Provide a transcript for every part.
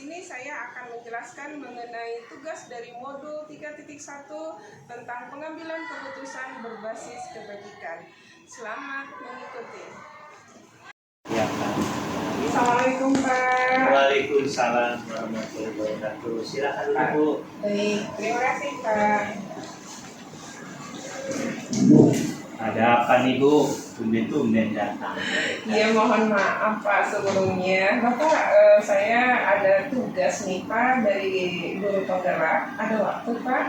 sini saya akan menjelaskan mengenai tugas dari modul 3.1 tentang pengambilan keputusan berbasis kebajikan. Selamat mengikuti. Ya, Pak. Assalamualaikum, Pak. Waalaikumsalam warahmatullahi wabarakatuh. Silakan Bu. Baik, terima kasih, Pak. Ada apa nih Bu? Tumben-tumben datang. Iya, mohon maaf Pak sebelumnya. Bapak, saya ada tugas nih Pak dari guru penggerak. Ada waktu Pak?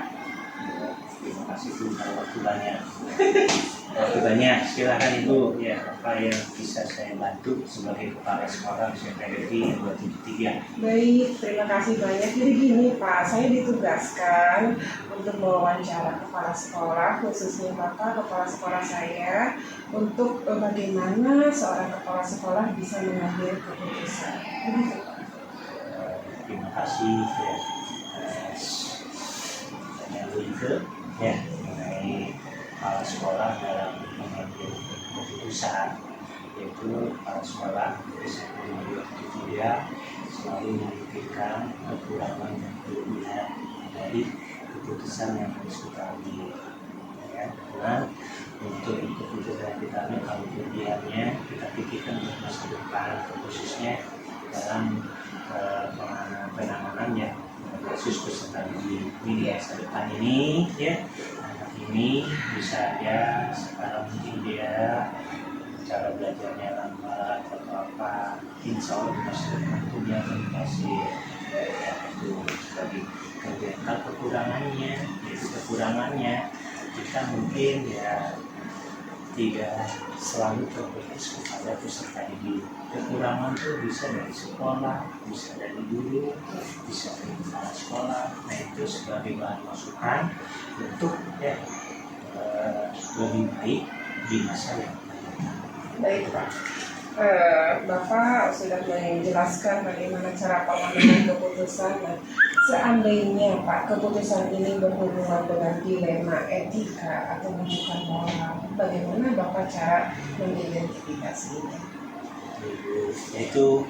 Terima kasih Bu, waktu banyak. Waktu banyak, silakan Ibu. Ya, apa yang bisa saya bantu sebagai kepala sekolah SPDI 273? Baik, terima kasih banyak. Jadi gini Pak, saya ditugaskan untuk mewawancara kepala sekolah, khususnya Bapak kepala sekolah saya, untuk bagaimana seorang kepala sekolah bisa mengambil keputusan. Begitu Pak. Terima kasih ya. Yang itu ya mengenai kepala sekolah dalam mengambil keputusan, yaitu kepala sekolah dia selalu memikirkan kekurangan dan kelebihan dari keputusan yang harus kita ambil. Ya, karena untuk keputusan kita ambil, kalau kelebihannya kita pikirkan untuk masa depan, khususnya dalam penanganannya kasus peserta didik ini masa depan ini ya. Anak ini bisa aja sekarang mungkin dia cara belajarnya lambat atau apa, insya Allah di masa depan itu dia akan dikasih ya, itu sebagai kegiatan kekurangannya, yaitu kekurangannya kita mungkin ya tidak selalu terfokus kepada peserta didik. Kekurangan itu bisa dari sekolah, bisa dari guru, bisa dari kepala sekolah. Nah itu sebagai bahan masukan untuk ya lebih baik di masa yang akan datang. Baik Pak. Bapak sudah menjelaskan bagaimana cara pengambilan keputusan. Nah, seandainya Pak keputusan ini berhubungan dengan dilema etika atau bukan moral, bagaimana Bapak cara mengidentifikasinya? Yaitu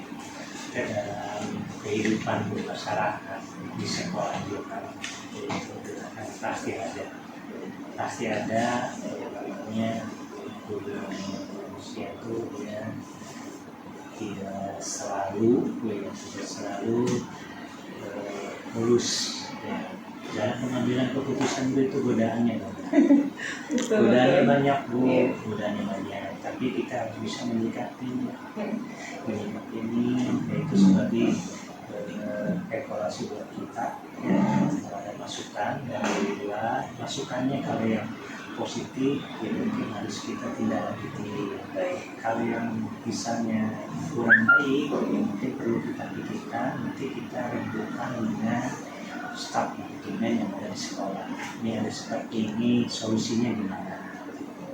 dalam kehidupan bermasyarakat di sekolah juga kan pasti ada namanya manusia itu ya tidak selalu mulus ya. Dalam pengambilan keputusan itu godaannya godaannya banyak Bu, godaannya banyak, tapi kita harus bisa menyikapinya, yaitu sebagai evaluasi buat kita ya. Kalau ada masukan dari luar, masukannya kalau yang positif ya mungkin harus kita tindak lanjuti. Kalau yang misalnya kurang baik ya mungkin perlu kita pikirkan, nanti kita rembukan dengan staf manajemen yang ada di sekolah. Ini ada seperti ini, solusinya gimana?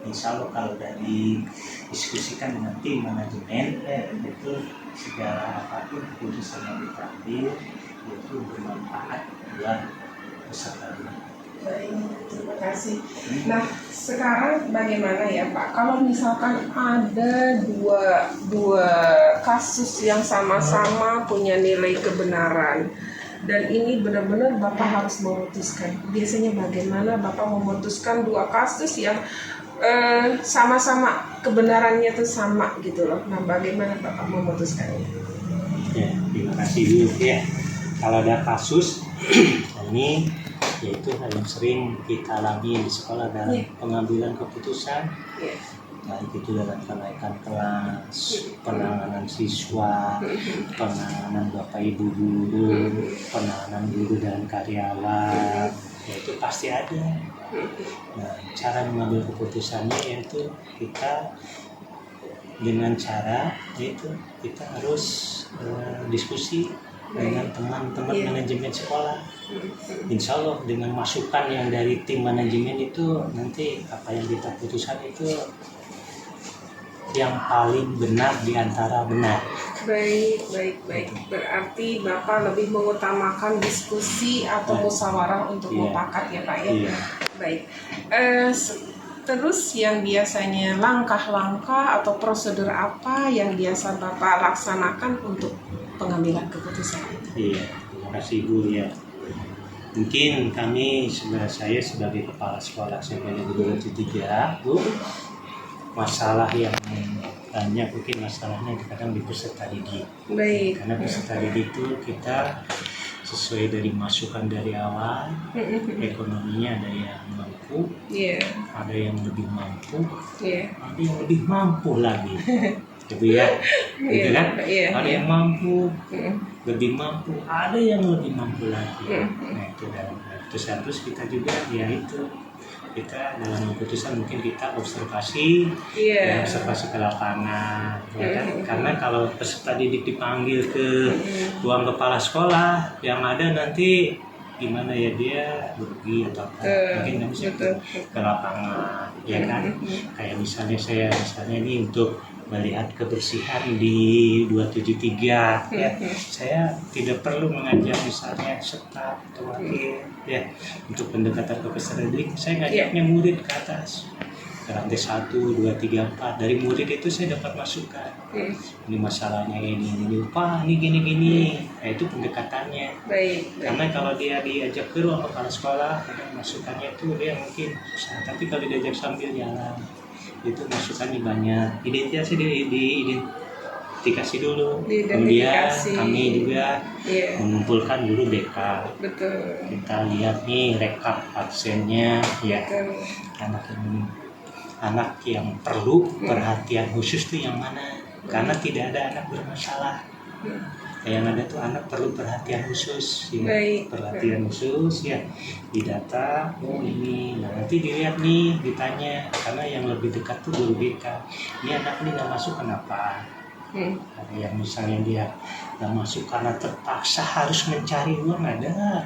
Insya Allah kalau sudah didiskusikan dengan tim manajemen itu segala apapun keputusan yang kita ambil itu bermanfaat buat peserta didik. Baik, terima kasih. Nah, sekarang bagaimana ya Pak? Kalau misalkan ada dua kasus yang sama-sama punya nilai kebenaran, dan ini benar-benar Bapak harus memutuskan. Biasanya bagaimana Bapak memutuskan dua kasus yang sama-sama kebenarannya itu sama gitu loh. Nah, bagaimana Bapak memutuskannya? Ya, terima kasih Bu. Ya, kalau ada kasus ini yaitu hal yang sering kita alami di sekolah dalam pengambilan keputusan, baik itu dalam kenaikan kelas, penanganan siswa, penanganan Bapak Ibu guru, penanganan guru dan karyawan, yaitu pasti ada. Nah, cara mengambil keputusannya yaitu kita dengan cara yaitu kita harus diskusi dengan teman-teman manajemen sekolah. Insya Allah dengan masukan yang dari tim manajemen itu nanti apa yang kita putuskan itu yang paling benar di antara benar. Baik. Berarti Bapak lebih mengutamakan diskusi atau musyawarah untuk mufakat ya Pak ya? Iya. Baik. Terus yang biasanya langkah-langkah atau prosedur apa yang biasa Bapak laksanakan untuk pengambilan keputusan. Iya, terima kasih Bu ya. Mungkin saya sebagai kepala sekolah sebagai guru 3 Bu, masalah yang banyak mungkin masalahnya kadang di peserta didik. Baik. Karena peserta didik itu kita sesuai dari masukan dari awal, ekonominya ada yang mampu, ada yang lebih mampu, ada yang lebih mampu lagi, gitu ya, gitu kan? Ada yang mampu, lebih mampu, ada yang lebih mampu lagi. Nah itu dalam keputusan terus kita juga ya itu kita dalam keputusan mungkin kita observasi, observasi ke lapangan, ya kan? Karena kalau peserta didik dipanggil ke ruang kepala sekolah, yang ada nanti gimana ya dia rugi atau apa? Mungkin nggak bisa ke lapangan, ya kan? Kayak misalnya ini untuk melihat kebersihan di 273 ya, saya tidak perlu mengajar misalnya staf atau wakil ya untuk pendekatan ke peserta didik, saya ngajaknya murid ke atas ke lantai 1, 2, 3, 4. Dari murid itu saya dapat masukan, ini masalahnya ini Pak, ini gini, nah itu pendekatannya. Karena kalau dia diajak ke ruang kepala sekolah, kadang masukannya itu dia mungkin susah, tapi kalau diajak sambil jalan itu masukannya banyak. Identifikasi dulu. Kemudian kami juga mengumpulkan guru BK. Betul. Kita lihat nih rekap absennya ya. Anak yang perlu perhatian khusus tuh yang mana? Karena tidak ada anak bermasalah. Yang ada tuh anak perlu perhatian khusus ya. Perhatian khusus ya, didata, oh ini, nah nanti dilihat nih, ditanya, karena yang lebih dekat tuh guru BK, ini anak ini nggak masuk kenapa? Ada yang misalnya dia nggak masuk karena terpaksa harus mencari uang, ada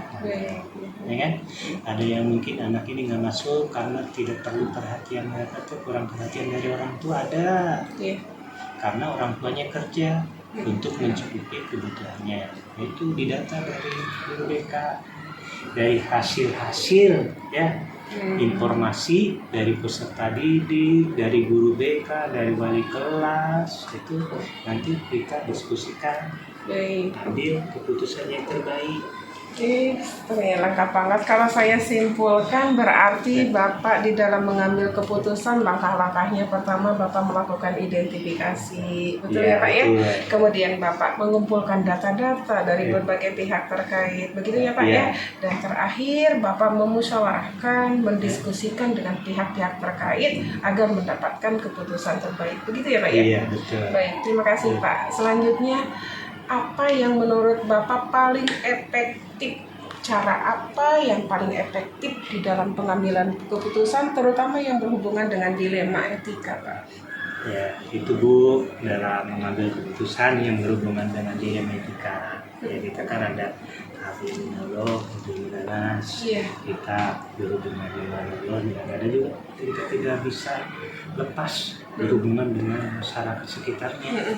ya kan? Ada yang mungkin anak ini nggak masuk karena tidak perlu perhatian atau kurang perhatian dari orang tua, ada karena orang tuanya kerja untuk mencukupi kebutuhannya. Itu didata dari guru BK, dari hasil ya, informasi dari peserta didik, dari guru BK, dari wali kelas, itu nanti kita diskusikan, ambil keputusan yang terbaik. Lengkap banget. Kalau saya simpulkan berarti Bapak di dalam mengambil keputusan, langkah-langkahnya pertama Bapak melakukan identifikasi, betul ya Pak ya? Kemudian Bapak mengumpulkan data-data dari berbagai pihak terkait, begitu ya Pak ya? Dan terakhir Bapak memusyawarahkan, mendiskusikan dengan pihak-pihak terkait agar mendapatkan keputusan terbaik, begitu ya Pak ya? Iya, betul. Baik, terima kasih Pak. Selanjutnya, apa yang menurut Bapak paling efektif? Cara apa yang paling efektif di dalam pengambilan keputusan, terutama yang berhubungan dengan dilema etika, Pak? Ya, itu Bu, dalam mengambil keputusan yang berhubungan dengan dilema etika. Ya, kita kan ada kriminolog, kriminalis, kita berhubungan dengan Allah, dan ada juga kita tidak bisa lepas berhubungan dengan masyarakat sekitarnya.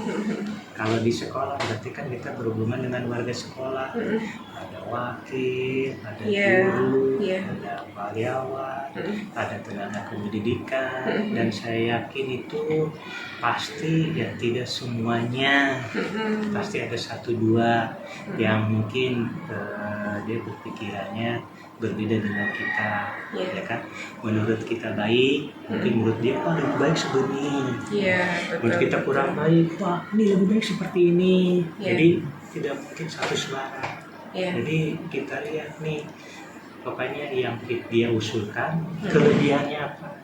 Kalau di sekolah berarti kan kita berhubungan dengan warga sekolah, ada wakil, ada guru, ada karyawan, ada tenaga kependidikan, dan saya yakin itu pasti ya tidak semuanya, pasti ada 1-2 yang mungkin dia berpikirannya berbeda dengan kita, ya kan? Menurut kita baik, mungkin menurut dia lebih baik sebenarnya. Menurut kita kurang baik, ini lebih baik seperti ini. Jadi tidak mungkin satu suara. Jadi kita lihat nih, pokoknya yang dia usulkan kelebihannya apa.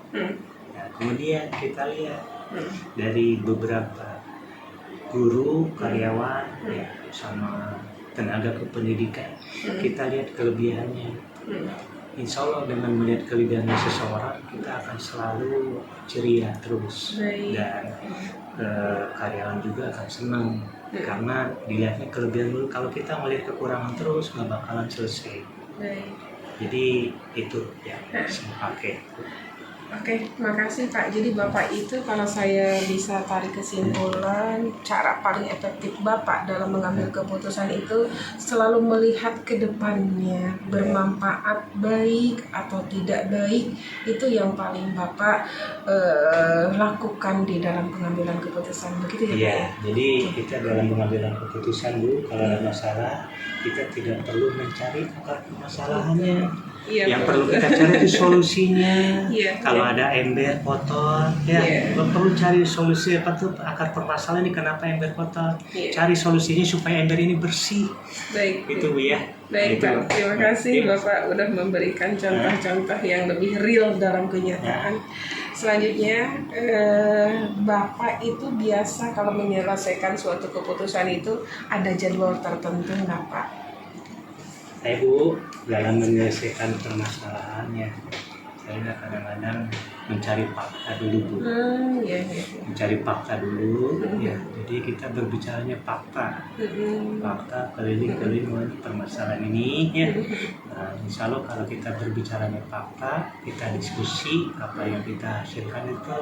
Nah, kemudian kita lihat dari beberapa guru, karyawan, sama tenaga kependidikan, kita lihat kelebihannya. Insya Allah dengan melihat kelebihan seseorang, kita akan selalu ceria terus, dan karyawan juga akan senang karena dilihatnya kelebihan dulu. Kalau kita melihat kekurangan terus, nggak bakalan selesai. Jadi itu ya, pakai. Oke, makasih Pak. Jadi Bapak itu kalau saya bisa tarik kesimpulan, cara paling efektif Bapak dalam mengambil keputusan itu selalu melihat ke depannya, bermanfaat baik atau tidak baik, itu yang paling Bapak lakukan di dalam pengambilan keputusan. Begitu ya Pak? Iya, jadi kita dalam pengambilan keputusan Bu, kalau ada masalah, kita tidak perlu mencari akar permasalahannya. Iya, Yang Pak. perlu kita cari itu solusinya. Iya, Kalau ada ember kotor, ya Iya. lo perlu cari solusi apa tuh akar permasalahan ini kenapa ember kotor. Iya. Cari solusinya supaya ember ini bersih. Baik. Itu Bu ya. Baik Itu. Pak, terima kasih Iya. Bapak udah memberikan contoh-contoh yang lebih real dalam kenyataan. Selanjutnya, Bapak itu biasa kalau menyelesaikan suatu keputusan itu ada jadwal tertentu nggak Pak? Saya Bu, dalam menyelesaikan permasalahannya, saya kadang-kadang mencari fakta dulu Bu. Iya. Mencari fakta dulu, ya. Jadi kita berbicaranya fakta. Fakta keliling-keliling permasalahan ini, ya. Nah, insya Allah kalau kita berbicaranya fakta, kita diskusi apa yang kita hasilkan itu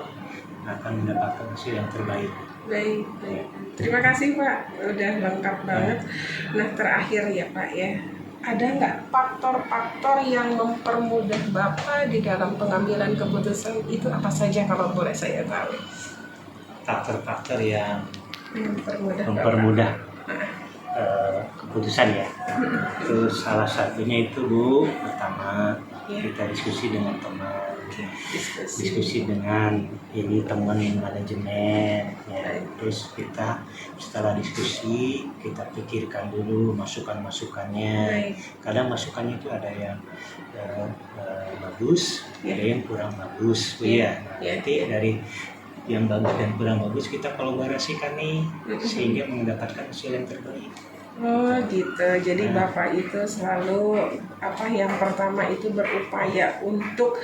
akan mendapatkan hasil yang terbaik. Baik. Terima kasih Pak, udah lengkap banget. Nah terakhir ya Pak ya, ada nggak faktor-faktor yang mempermudah Bapak di dalam pengambilan keputusan itu apa saja kalau boleh saya tahu? Faktor-faktor yang Mempermudah. keputusan ya. Itu salah satunya itu Bu, pertama kita diskusi dengan teman, diskusi dengan ini teman yang manajemen, ya. Terus kita setelah diskusi kita pikirkan dulu masukannya. Kadang masukannya itu ada yang bagus, ada yang kurang bagus, iya. Nanti dari yang bagus dan kurang bagus kita kolaborasikan nih sehingga mendapatkan hasil yang terbaik. Oh gitu, jadi Bapak itu selalu yang pertama itu berupaya untuk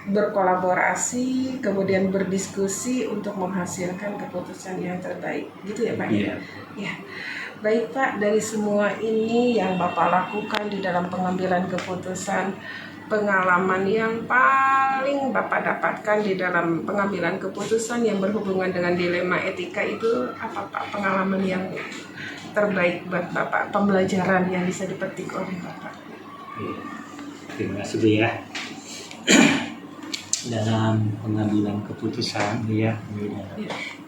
berkolaborasi, kemudian berdiskusi untuk menghasilkan keputusan yang terbaik, gitu ya Pak? Iya. Ya. Baik Pak, dari semua ini yang Bapak lakukan di dalam pengambilan keputusan, pengalaman yang paling Bapak dapatkan di dalam pengambilan keputusan yang berhubungan dengan dilema etika itu apa Pak? Pengalaman yang terbaik buat Bapak, pembelajaran yang bisa dipetik oleh Bapak. Terima kasih Bu ya. Dalam pengambilan keputusan ya,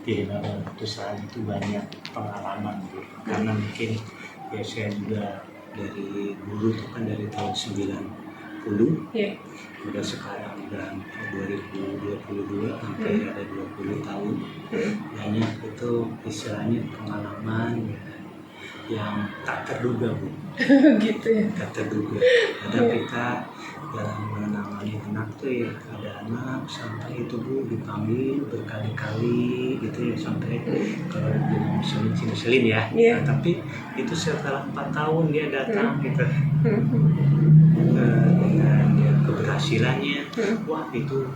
di dalam keputusan itu banyak pengalaman Bu. Karena mungkin ya saya juga dari guru itu kan dari tahun 90, udah sekarang udah 2022 sampai ada 20 tahun. Banyak itu istilahnya pengalaman yang tak terduga Bu. Gitu ya. Tak terduga. Kadang kita dalam menangani anak tuh ya, ada anak sampai itu Bu dipanggil berkali-kali gitu ya, sampai kalau bilang selin ya. Nah, tapi itu setelah 4 tahun dia datang gitu dengan keberhasilannya, wah itu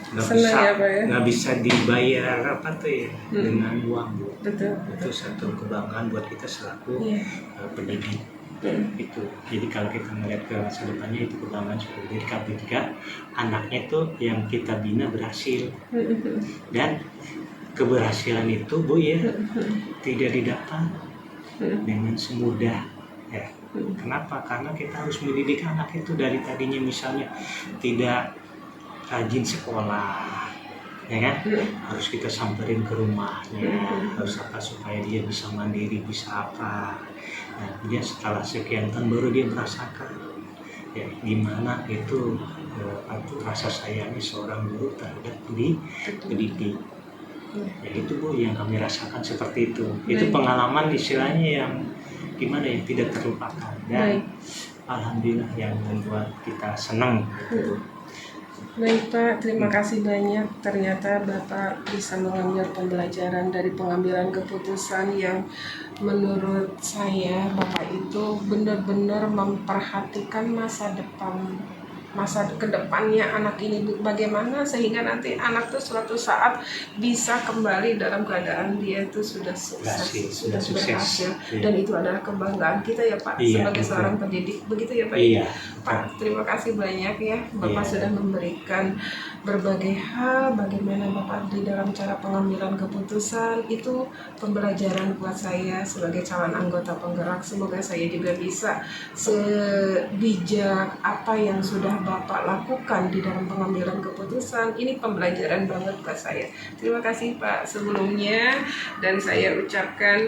nggak bisa dibayar apa tuh ya dengan uang Bu. Betul. Itu satu kebanggaan buat kita selaku pendidik. Itu jadi kalau kita melihat ke masa depannya itu kebanggaan seperti ketika anaknya tuh yang kita bina berhasil, dan keberhasilan itu Bu ya tidak didapat dengan semudah ya. Kenapa? Karena kita harus mendidik anak itu dari tadinya misalnya tidak rajin sekolah, ya kan? Harus kita samperin ke rumahnya, harus apa supaya dia bisa mandiri, bisa apa. Nah, dia setelah sekian tahun baru dia merasakan ya gimana itu rasa sayangnya seorang guru terhadap pendidik. Ya itu Bu yang kami rasakan seperti itu. Itu pengalaman istilahnya yang gimana ya, tidak terlupakan dan alhamdulillah yang membuat kita senang gitu. Baik Pak, terima kasih banyak. Ternyata Bapak bisa mengambil pembelajaran dari pengambilan keputusan yang menurut saya Bapak itu benar-benar memperhatikan masa depan masa kedepannya anak ini bagaimana, sehingga nanti anak tuh suatu saat bisa kembali dalam keadaan dia itu sudah sukses, sudah berhasil, dan itu adalah kebanggaan kita ya Pak, sebagai seorang pendidik, begitu ya Pak. Pak, terima kasih banyak ya Bapak sudah memberikan berbagai hal, bagaimana Bapak di dalam cara pengambilan keputusan. Itu pembelajaran buat saya sebagai calon anggota penggerak. Semoga saya juga bisa sebijak apa yang sudah Bapak lakukan di dalam pengambilan keputusan. Ini pembelajaran banget buat saya. Terima kasih Pak sebelumnya, dan saya ucapkan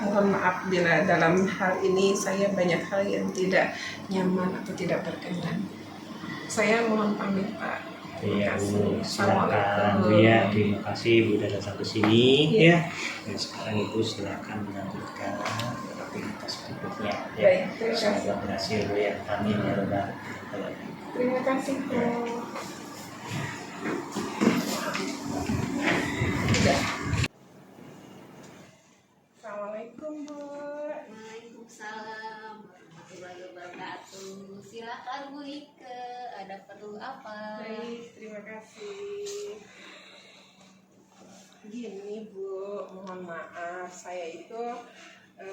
mohon maaf bila dalam hal ini saya banyak hal yang tidak nyaman atau tidak berkenan. Saya mohon pamit Pak. Iya Bu, silakan Bu ya. Terima kasih Bu sudah datang ke sini ya. Dan sekarang Ibu silakan melanjutkan aktivitas berikutnya ya. Semoga berhasil Bu ya. Amin ya Rabbal alamin. Terima kasih Bu. Assalamualaikum Bu. Waalaikumsalam warahmatullahi wabarakatuh. Silakan Bu Ike, ada perlu apa? Baik, terima kasih. Gini Bu, mohon maaf, saya itu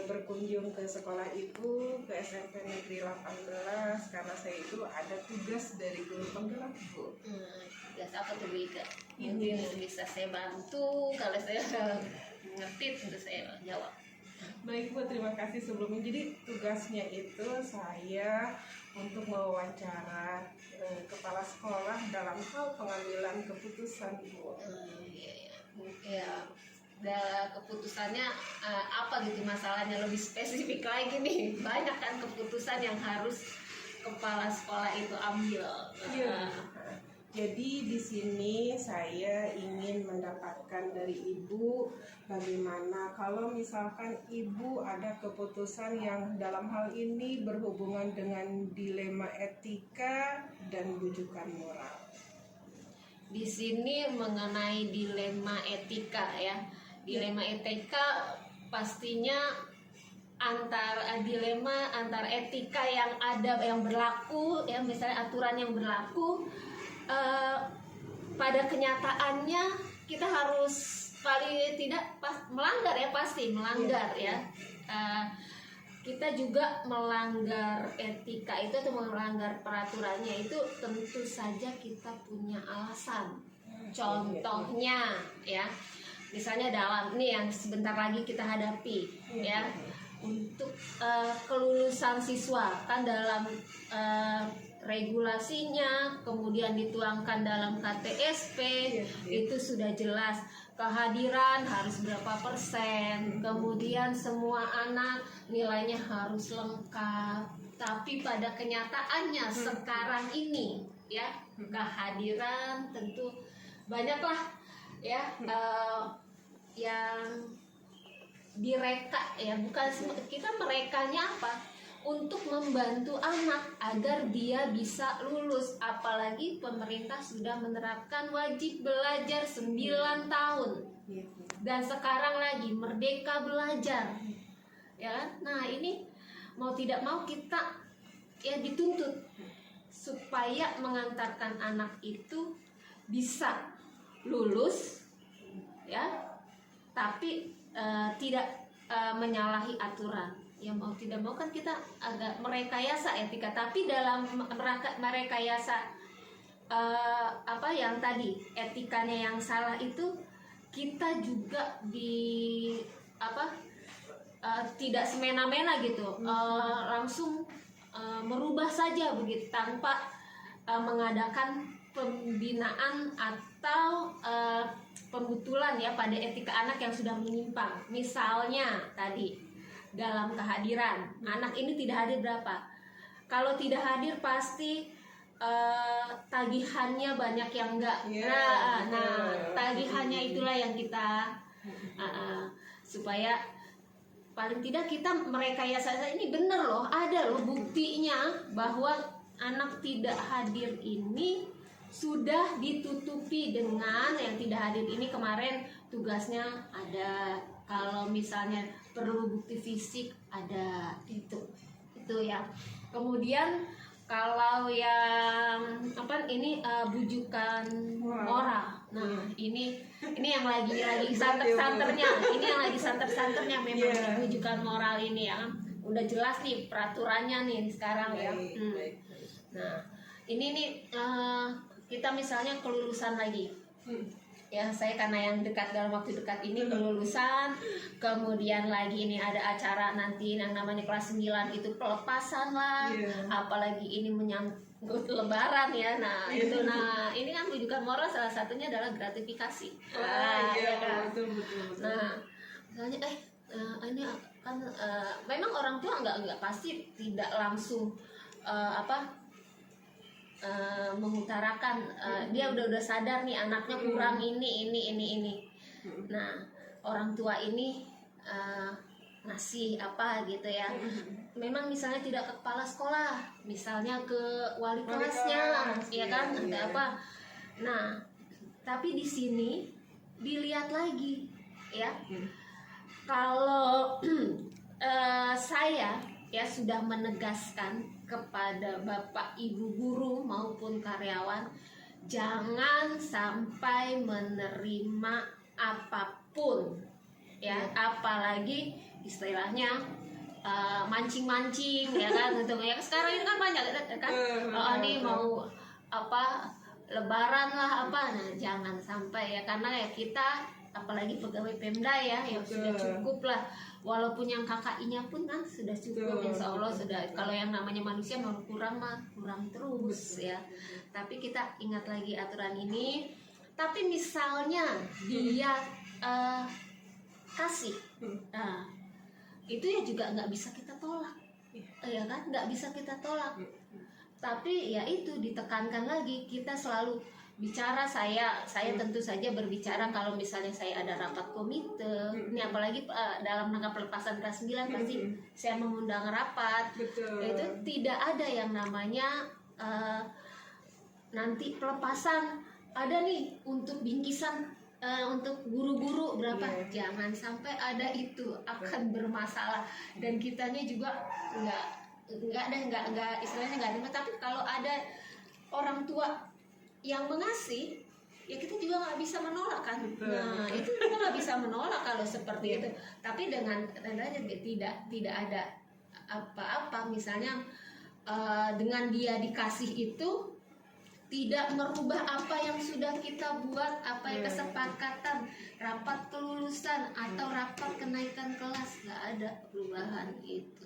berkunjung ke sekolah Ibu, ke SMP Negeri 18, karena saya itu ada tugas dari guru penggerak Bu. Tugas apa tuh Bu Ike? Mungkin bisa saya bantu, kalau saya ngerti tentu saya jawab. Baik Bu, terima kasih sebelumnya. Jadi tugasnya itu saya untuk mewawancara kepala sekolah dalam hal pengambilan keputusan Bu. Ya, keputusannya apa gitu masalahnya, lebih spesifik lagi nih. Banyak kan keputusan yang harus kepala sekolah itu ambil. Jadi di sini saya ingin mendapatkan dari Ibu bagaimana kalau misalkan Ibu ada keputusan yang dalam hal ini berhubungan dengan dilema etika dan rujukan moral. Di sini mengenai dilema etika ya. Dilema etika pastinya dilema antar etika yang ada, yang berlaku ya, misalnya aturan yang berlaku, pada kenyataannya kita harus paling tidak melanggar ya, pasti melanggar ya. Kita juga melanggar etika itu atau melanggar peraturannya itu tentu saja kita punya alasan. Contohnya ya, misalnya dalam ini yang sebentar lagi kita hadapi ya, untuk kelulusan siswa kan dalam regulasinya, kemudian dituangkan dalam KTSP, itu sudah jelas kehadiran harus berapa persen, kemudian semua anak nilainya harus lengkap. Tapi pada kenyataannya sekarang ini ya, kehadiran tentu banyaklah ya yang direka ya, bukan kita merekanya apa? Untuk membantu anak agar dia bisa lulus, apalagi pemerintah sudah menerapkan wajib belajar 9 tahun dan sekarang lagi merdeka belajar ya. Nah ini mau tidak mau kita ya dituntut supaya mengantarkan anak itu bisa lulus ya, tapi tidak menyalahi aturan. Ya mau tidak mau kan kita agak merekayasa etika, tapi dalam merekayasa yang tadi etikanya yang salah itu kita juga tidak semena-mena gitu, langsung merubah saja begitu tanpa mengadakan pembinaan atau pembetulan ya pada etika anak yang sudah menyimpang. Misalnya tadi dalam kehadiran anak ini tidak hadir berapa, kalau tidak hadir pasti tagihannya banyak yang enggak. Nah tagihannya itulah yang kita supaya paling tidak kita merekayasa ini benar loh, ada loh buktinya bahwa anak tidak hadir ini sudah ditutupi dengan yang tidak hadir ini kemarin tugasnya ada, kalau misalnya perlu bukti fisik ada, itu ya. Kemudian Kalau yang apa ini bujukan moral. Nah, ini yang lagi santer-santernya. Ini yang lagi santer-santernya memang bujukan moral ini ya. Udah jelas nih peraturannya nih sekarang ya. Nah, ini nih kita misalnya kelulusan lagi. Ya, saya karena yang dekat dalam waktu dekat ini kelulusan, kemudian lagi ini ada acara nanti yang namanya kelas 9 itu pelepasan lah, apalagi ini menyangkut lebaran ya. Nah, itu ini kan rujukan moral salah satunya adalah gratifikasi. Betul. Nah, misalnya ini kan memang orang tua nggak pasti tidak langsung mengutarakan dia udah sadar nih anaknya kurang ini. Nah, orang tua ini ngasih apa gitu ya. Memang misalnya tidak ke kepala sekolah, misalnya ke wali kelasnya, ya kan, ada apa. Nah, tapi di sini dilihat lagi ya. Kalau saya ya sudah menegaskan kepada Bapak Ibu guru maupun karyawan, jangan sampai menerima apapun ya, apalagi istilahnya mancing-mancing ya kan, gitu ya. Sekarang ini kan banyak kan, ini mau apa lebaran lah apa, nah jangan sampai ya, karena ya kita apalagi pegawai Pemda ya yang sudah cukup lah, walaupun yang KKI-nya pun kan sudah cukup, insya Allah sudah. Kalau yang namanya manusia mau kurang terus ya, tapi kita ingat lagi aturan ini. Tapi misalnya dia kasih, nah itu ya juga nggak bisa kita tolak, ya kan, nggak bisa kita tolak. Tapi ya itu ditekankan lagi, kita selalu bicara, saya tentu saja berbicara kalau misalnya saya ada rapat komite, ini apalagi dalam rangka pelepasan kelas 9 pasti saya mengundang rapat. Itu tidak ada yang namanya nanti pelepasan ada nih untuk bingkisan untuk guru-guru berapa, jangan sampai ada, itu akan bermasalah dan kitanya juga nggak istilahnya nggak ada. Tapi kalau ada orang tua yang mengasih, ya kita juga nggak bisa menolak kan. Nah, itu kita nggak bisa menolak kalau seperti itu. Tapi dengan adanya tidak ada apa-apa, misalnya dengan dia dikasih itu tidak merubah apa yang sudah kita buat, apa yang kesepakatan rapat kelulusan atau rapat kenaikan kelas, nggak ada perubahan itu.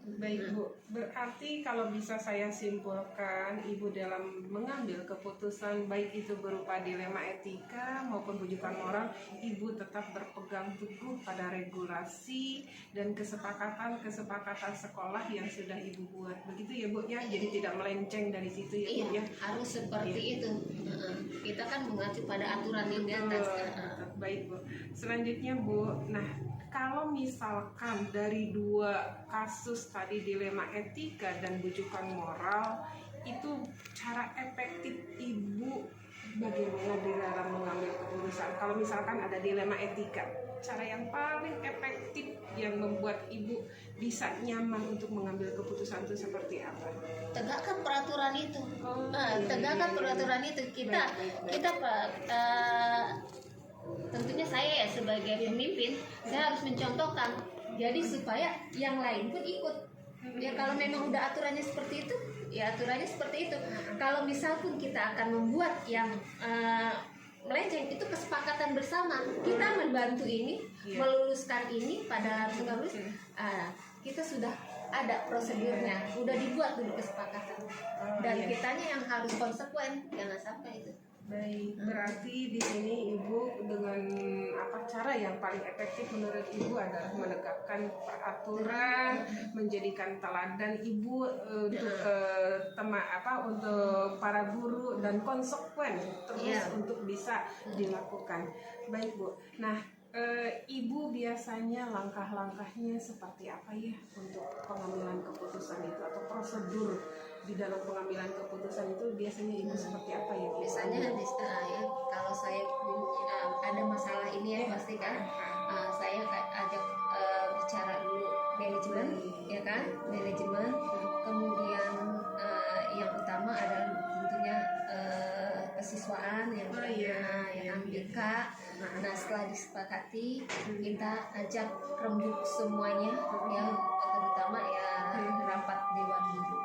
Baik Bu, berarti kalau bisa saya simpulkan, Ibu dalam mengambil keputusan baik itu berupa dilema etika maupun rujukan moral, Ibu tetap berpegang teguh pada regulasi dan kesepakatan sekolah yang sudah Ibu buat. Begitu ya Bu ya, jadi tidak melenceng dari situ ya Bu ya. Harus seperti itu. Kita kan mengacu pada aturan yang di atas. Baik Bu. Selanjutnya Bu, nah kalau misalkan dari dua kasus tadi dilema etika dan rujukan moral, itu cara efektif Ibu bagaimana di dalam mengambil keputusan? Kalau misalkan ada dilema etika, cara yang paling efektif yang membuat Ibu bisa nyaman untuk mengambil keputusan itu seperti apa? Tegakkan peraturan itu. Tegakkan peraturan itu. Kita tentunya saya ya sebagai pemimpin, saya harus mencontohkan, jadi supaya yang lain pun ikut. Ya kalau memang udah aturannya seperti itu, ya aturannya seperti itu. Kalau misal pun kita akan membuat yang melenceng, itu kesepakatan bersama. Kita membantu ini, meluluskan ini pada lulus, kita sudah ada prosedurnya, udah dibuat dulu kesepakatan. Dan kitanya yang harus konsekuen, jangan sampai itu. Baik, berarti di sini Ibu dengan cara yang paling efektif menurut Ibu adalah menegakkan peraturan, menjadikan teladan Ibu untuk untuk para guru dan konsekuen terus untuk bisa dilakukan. Baik Bu. Nah, Ibu biasanya langkah-langkahnya seperti apa ya untuk pengambilan keputusan itu, atau prosedur di dalam pengambilan keputusan itu biasanya Ibu seperti apa ya? Biasanya ya, kalau saya ada masalah ini ya pasti kan saya ajak bicara dulu manajemen, ya kan, manajemen, kemudian dengan BK. Nah setelah disepakati kita ajak rembuk semuanya yang terutama ya rapat Dewan Guru.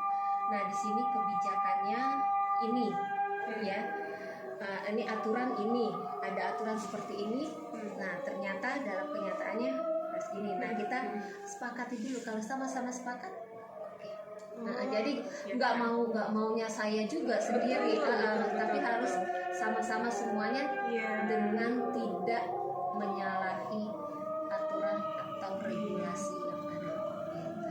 Nah di sini kebijakannya ini ya. Ini aturan ini, ada aturan seperti ini. Nah ternyata dalam kenyataannya seperti ini. Nah kita sepakati dulu, kalau sama-sama sepakat, oke. Nah jadi nggak maunya saya juga sendiri, tapi harus sama-sama semuanya dengan tidak menyalahi aturan atau regulasi yang ada.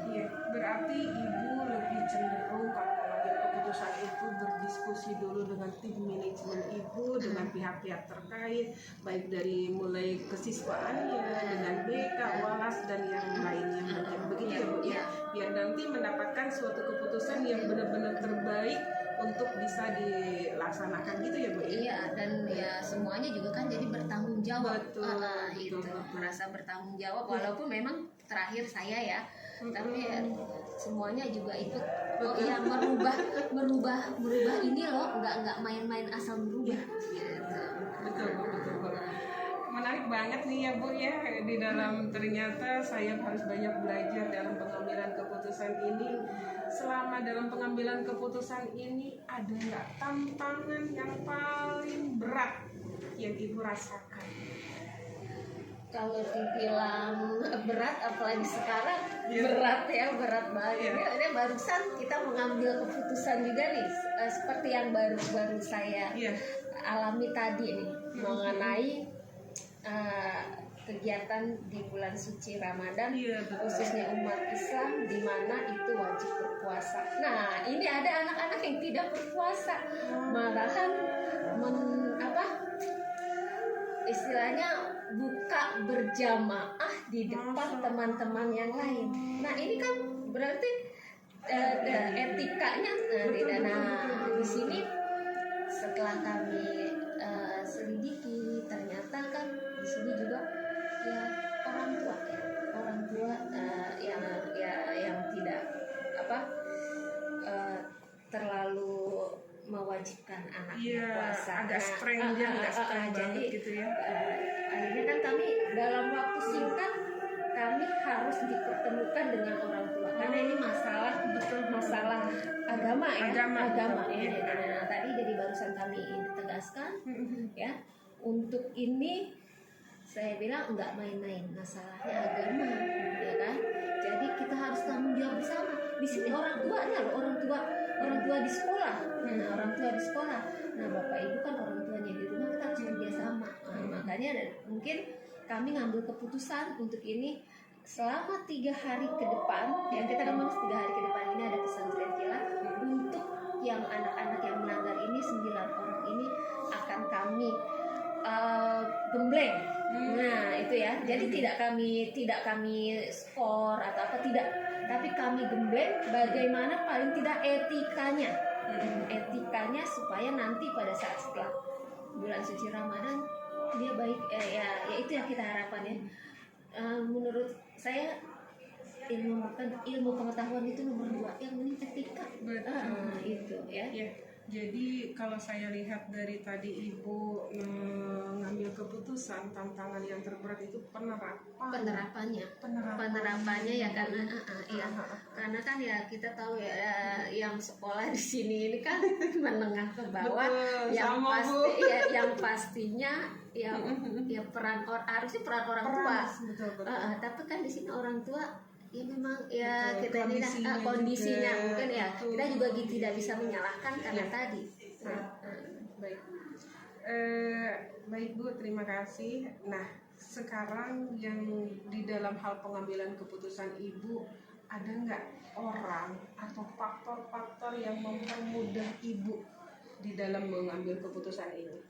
Iya, berarti ibu lebih cenderung kalau mengambil keputusan itu berdiskusi dulu dengan tim manajemen ibu, dengan pihak-pihak terkait, baik dari mulai kesiswaannya, dengan BK, Walas dan yang lainnya, mungkin begitu ya Bu ya, biar nanti mendapatkan suatu keputusan yang benar-benar terbaik untuk bisa dilaksanakan gitu ya Bu ya. Iya, dan ya semuanya juga kan jadi bertanggung jawab. Betul. Merasa bertanggung jawab walaupun memang terakhir saya ya, tapi ya, semuanya juga ikut. Oh iya, merubah ini loh, nggak main-main asal merubah. Gitu. Betul. Menarik banget nih ya Bu ya, di dalam ternyata saya harus banyak belajar dalam pengambilan keputusan ini. Selama dalam pengambilan keputusan ini ada nggak tantangan yang paling berat yang Ibu rasakan? Kalau dibilang berat, apalagi sekarang berat banget. Ini barusan kita mengambil keputusan juga nih, seperti yang baru saya alami tadi nih, mengenai kegiatan di bulan suci Ramadan, khususnya umat Islam, di mana itu wajib berpuasa. Nah, ini ada anak-anak yang tidak berpuasa, malahan istilahnya buka berjamaah di depan teman-teman yang lain. Nah, ini kan berarti etikanya. Di sini setelah kami selidiki, ternyata kan di sini juga ya orang tua yang tidak terlalu mewajibkan anaknya puasa. Agak streng banget gitu ya. Akhirnya kan kami dalam waktu singkat kami harus dipertemukan dengan orang tua karena ini masalah agama ya. Nah, tadi dari barusan kami ditegaskan ya, untuk ini saya bilang nggak main-main, masalahnya agama ya kan. Jadi kita harus tanggung jawab bersama. Di sini orang tua di sekolah. Orang tua di sekolah. Nah, Bapak Ibu kan orang tuanya di rumah, kita harus kerja sama. Makanya mungkin kami ngambil keputusan untuk ini selama 3 hari ke depan. Yang kita kan 3 hari ke depan ini ada pesantren kilat. Untuk yang anak-anak yang melanggar ini 9 orang ini akan kami gembleng. Nah, itu ya. Jadi tidak kami skor atau apa, tidak, tapi kami gembleng bagaimana paling tidak etikanya. Etikanya supaya nanti pada saat setelah bulan suci Ramadan dia baik, ya itu yang kita harapkan ya. Menurut saya ilmu pengetahuan itu nomor 2, yang penting etika. Itu ya. Jadi kalau saya lihat dari tadi Ibu mengambil keputusan, tantangan yang terberat itu penerapannya ya, karena kan ya kita tahu ya, yang sekolah di sini ini kan menengah ke bawah. Yang pastinya ya harusnya peran orang tua. Tapi kan di sini orang tua ya memang ya kita ini kondisinya juga, mungkin ya kita juga tidak bisa menyalahkan karena tadi. Baik Bu, terima kasih. Nah, sekarang yang di dalam hal pengambilan keputusan Ibu, ada nggak orang atau faktor-faktor yang mempermudah Ibu di dalam mengambil keputusan ini?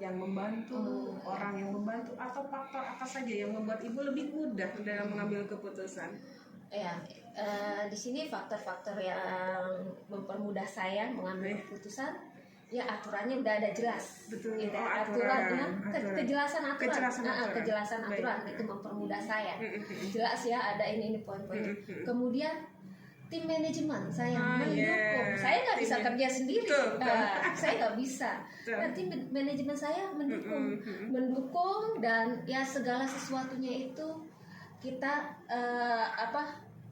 Yang membantu, orang yang membantu, atau faktor apa saja yang membuat Ibu lebih mudah dalam mengambil keputusan? Ya, di sini faktor-faktor yang mempermudah saya mengambil keputusan, ya aturannya udah ada jelas. Betul. Kejelasan aturan itu mempermudah saya. Jelas ya, ada ini poin-poin. Kemudian tim manajemen saya Ah, mendukung. yeah. Saya nggak bisa Tim- kerja sendiri. Betul, betul. Saya nggak bisa. Betul. Nah, tim manajemen saya mendukung dan ya segala sesuatunya itu kita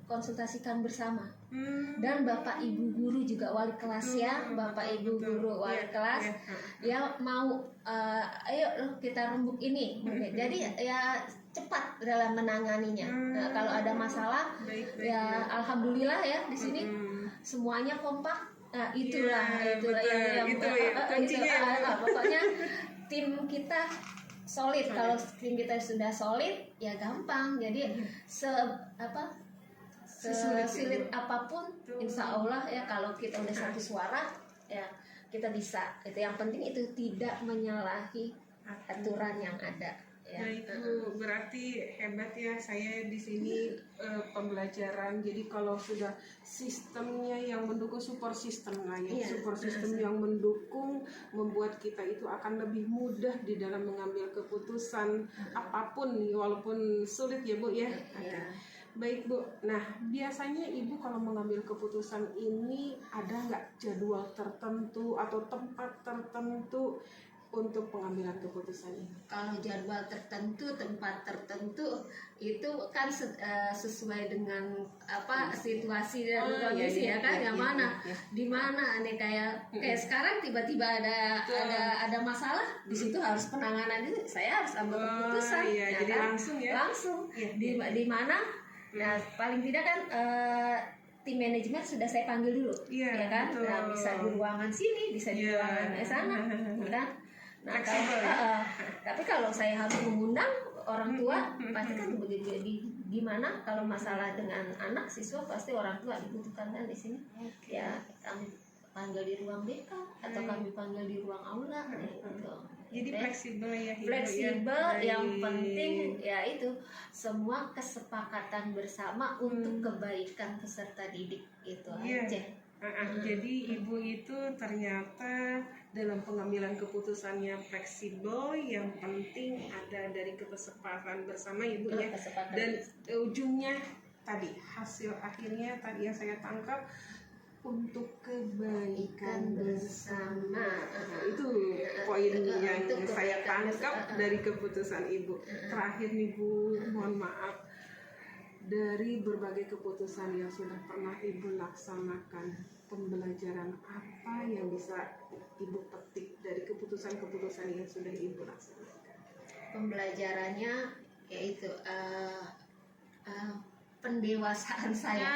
konsultasikan bersama. Dan Bapak Ibu guru juga wali kelas ya, Bapak Ibu betul. guru wali Iya, kelas iya. ya mau ayo loh kita rembuk ini. Jadi ya cepat dalam menanganinya. Nah, kalau ada masalah Baik, ya alhamdulillah ya di sini semuanya kompak. Nah, itulah Iya, itulah betul. yang Itu ya, kuncinya ya, Bu. pokoknya tim kita solid. Kalau tim kita sudah solid ya gampang. Jadi sesulit apapun, insya Allah ya kalau kita udah satu suara ya kita bisa. Itu yang penting itu tidak menyalahi aturan yang ada. Ya. Nah itu berarti hebat ya, saya di sini pembelajaran. Jadi kalau sudah sistemnya yang mendukung, support system lah ya, Iya. support system yang mendukung membuat kita itu akan lebih mudah di dalam mengambil keputusan apapun walaupun sulit ya Bu ya. Iya. Baik Bu, nah biasanya Ibu kalau mengambil keputusan ini ada nggak jadwal tertentu atau tempat tertentu untuk pengambilan keputusan ini? Kalau jadwal tertentu, tempat tertentu itu kan sesuai dengan situasi dan kondisi ya kan, yang mana, di mana nih kayak sekarang tiba-tiba ada masalah di situ harus penanganan itu, saya harus ambil keputusan. Iya, ya jadi kan? langsung ya. Di mana? Nah paling tidak kan tim manajemen sudah saya panggil dulu, Iya, ya kan? betul. Nah, bisa di ruangan sini, bisa di Iya. ruangan sana, ya kan? Nah, Fleksibel ya? tapi kalau saya harus mengundang orang tua, pasti kan di mana kalau masalah dengan anak siswa pasti orang tua dibutuhkan kan di sini. Ya kami panggil di ruang BK atau kami panggil di ruang aula, gitu. Jadi fleksibel ya Ibu, Fleksibel, ya? yang Baik. penting ya itu semua kesepakatan bersama untuk kebaikan peserta didik itu Iya. aja. Jadi Ibu itu ternyata dalam pengambilan keputusannya fleksibel, yang penting ada dari kesepakatan bersama Ibu ya. Kesepakatan. Dan ujungnya tadi hasil akhirnya tadi yang saya tangkap untuk kebaikan bersama. Nah, itu poin yang Untuk saya kebaikan tangkap bersama. dari keputusan Ibu. Terakhir nih Bu, mohon maaf, dari berbagai keputusan yang sudah pernah Ibu laksanakan, pembelajaran apa yang bisa Ibu petik dari keputusan-keputusan yang sudah Ibu laksanakan? Pembelajarannya yaitu pendewasaan saya,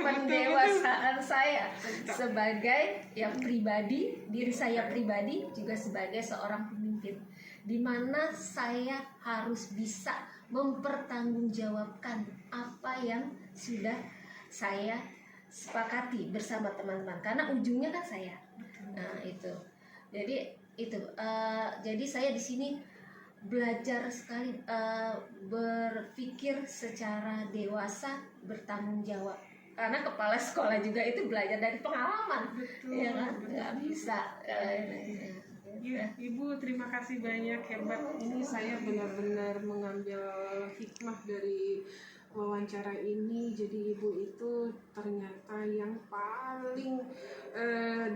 pendewasaan saya sebagai yang pribadi, diri saya pribadi juga sebagai seorang pemimpin, di mana saya harus bisa mempertanggungjawabkan apa yang sudah saya sepakati bersama teman-teman, karena ujungnya kan saya. Nah itu, jadi saya di sini belajar sekali, berpikir secara dewasa, bertanggung jawab, karena kepala sekolah juga itu belajar dari pengalaman. Betul, Ya kan, betul. nggak bisa. Ya, Ibu terima kasih banyak, hebat. Ini saya benar-benar mengambil hikmah dari wawancara ini. Jadi Ibu itu ternyata yang paling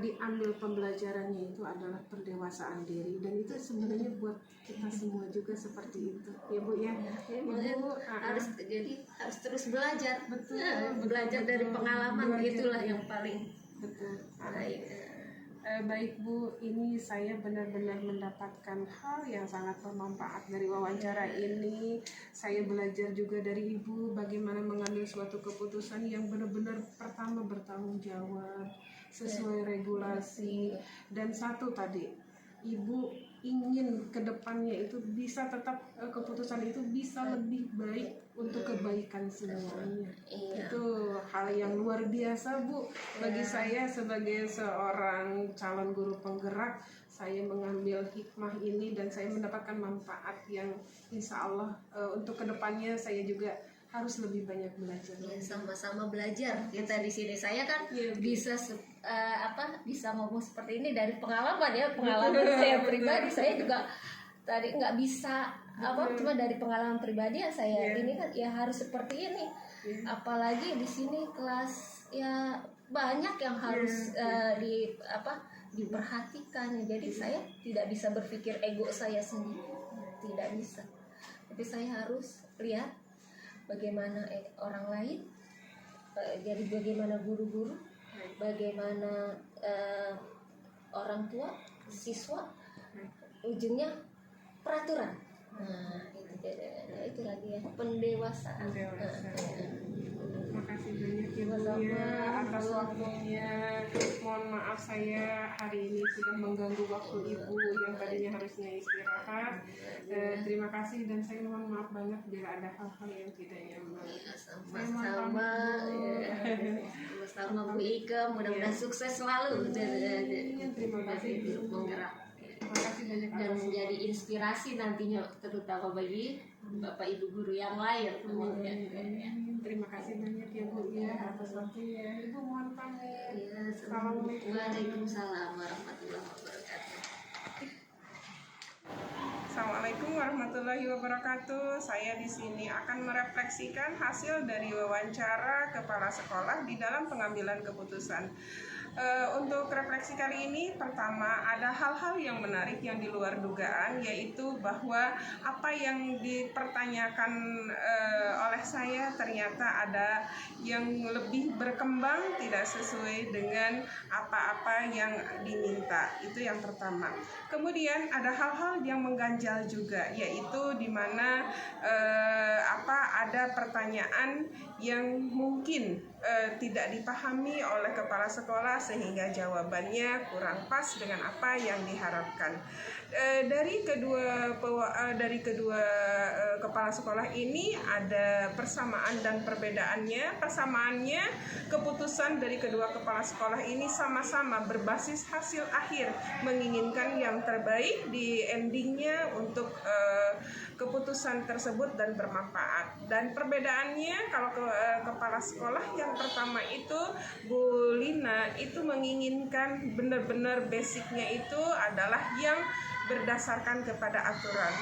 diambil pembelajarannya itu adalah pendewasaan diri, dan itu sebenarnya buat kita semua juga seperti itu ya Bu ya. Ibu harus terus belajar. Betul, Belajar betul, dari betul. pengalaman, Belajar itulah dari- yang paling betul. baik. Baik Bu, ini saya benar-benar mendapatkan hal yang sangat bermanfaat dari wawancara ini. Saya belajar juga dari Ibu bagaimana mengambil suatu keputusan yang benar-benar pertama bertanggung jawab sesuai regulasi, dan satu tadi Ibu ingin kedepannya itu bisa tetap keputusan itu bisa lebih baik untuk kebaikan semuanya. Iya. Itu hal yang luar biasa Bu bagi saya sebagai seorang calon guru penggerak. Saya mengambil hikmah ini dan saya mendapatkan manfaat yang insya Allah untuk kedepannya saya juga harus lebih banyak belajar. Ya, sama-sama belajar kita di sini. Saya kan Iya, Bu. bisa ngomong seperti ini dari pengalaman ya, pengalaman saya pribadi. Saya juga tadi nggak bisa cuma dari pengalaman pribadi ya saya Iya. ini kan ya harus seperti ini. apalagi di sini kelas ya banyak yang harus diperhatikan. Jadi saya tidak bisa berpikir ego saya sendiri, tidak bisa, tapi saya harus lihat bagaimana orang lain, jadi bagaimana guru-guru, bagaimana orang tua, siswa, ujungnya peraturan. Nah, itu lagi ya, pendewasaan. Makasih banyak Ibu ya atas waktunya. Mohon maaf saya hari ini sudah mengganggu waktu Ibu yang tadinya harusnya istirahat. Terima kasih dan saya mohon maaf banget bila ada hal-hal yang tidak nyaman. Sama Bu Ika, mudah-mudahan sukses selalu. Terima kasih Menggerak Terima kasih banyak dan menjadi inspirasi nantinya, terutama bagi Bapak Ibu guru yang lain. Terima kasih banyak ya Bu ya atas waktunya. Ibu mohon pamit. Assalamualaikum. Waalaikumsalam warahmatullahi wabarakatuh. Assalamualaikum warahmatullahi wabarakatuh. Saya di sini akan merefleksikan hasil dari wawancara kepala sekolah di dalam pengambilan keputusan. Untuk refleksi kali ini, pertama ada hal-hal yang menarik yang di luar dugaan, yaitu bahwa apa yang dipertanyakan oleh saya ternyata ada yang lebih berkembang tidak sesuai dengan apa-apa yang diminta. Itu yang pertama. Kemudian ada hal-hal yang mengganjal juga, yaitu di mana ada pertanyaan yang mungkin tidak dipahami oleh kepala sekolah sehingga jawabannya kurang pas dengan apa yang diharapkan. Dari kedua kepala sekolah ini ada persamaan dan perbedaannya. Persamaannya, keputusan dari kedua kepala sekolah ini sama-sama berbasis hasil akhir, menginginkan yang terbaik di endingnya untuk keputusan tersebut dan bermanfaat. Dan perbedaannya, kalau kepala sekolah yang pertama itu Bu Lina itu menginginkan benar-benar basicnya itu adalah yang berdasarkan kepada aturan.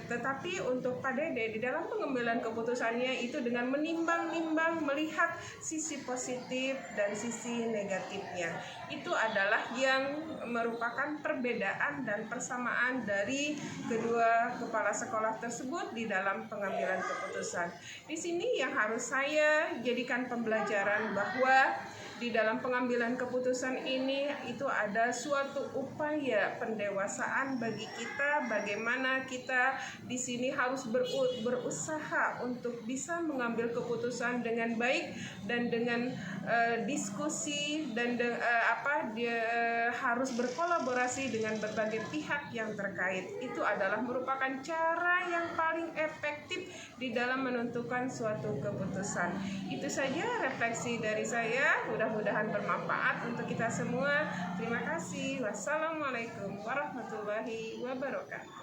Tetapi untuk Pak Dede di dalam pengambilan keputusannya itu dengan menimbang-nimbang, melihat sisi positif dan sisi negatifnya. Itu adalah yang merupakan perbedaan dan persamaan dari kedua kepala sekolah tersebut di dalam pengambilan keputusan. Di sini yang harus saya jadikan pembelajaran bahwa di dalam pengambilan keputusan ini itu ada suatu upaya pendewasaan bagi kita, bagaimana kita di sini harus berusaha untuk bisa mengambil keputusan dengan baik dan dengan diskusi dan harus berkolaborasi dengan berbagai pihak yang terkait. Itu adalah merupakan cara yang paling efektif di dalam menentukan suatu keputusan. Itu saja refleksi dari saya. Mudah-mudahan bermanfaat untuk kita semua. Terima kasih. Wassalamualaikum warahmatullahi wabarakatuh.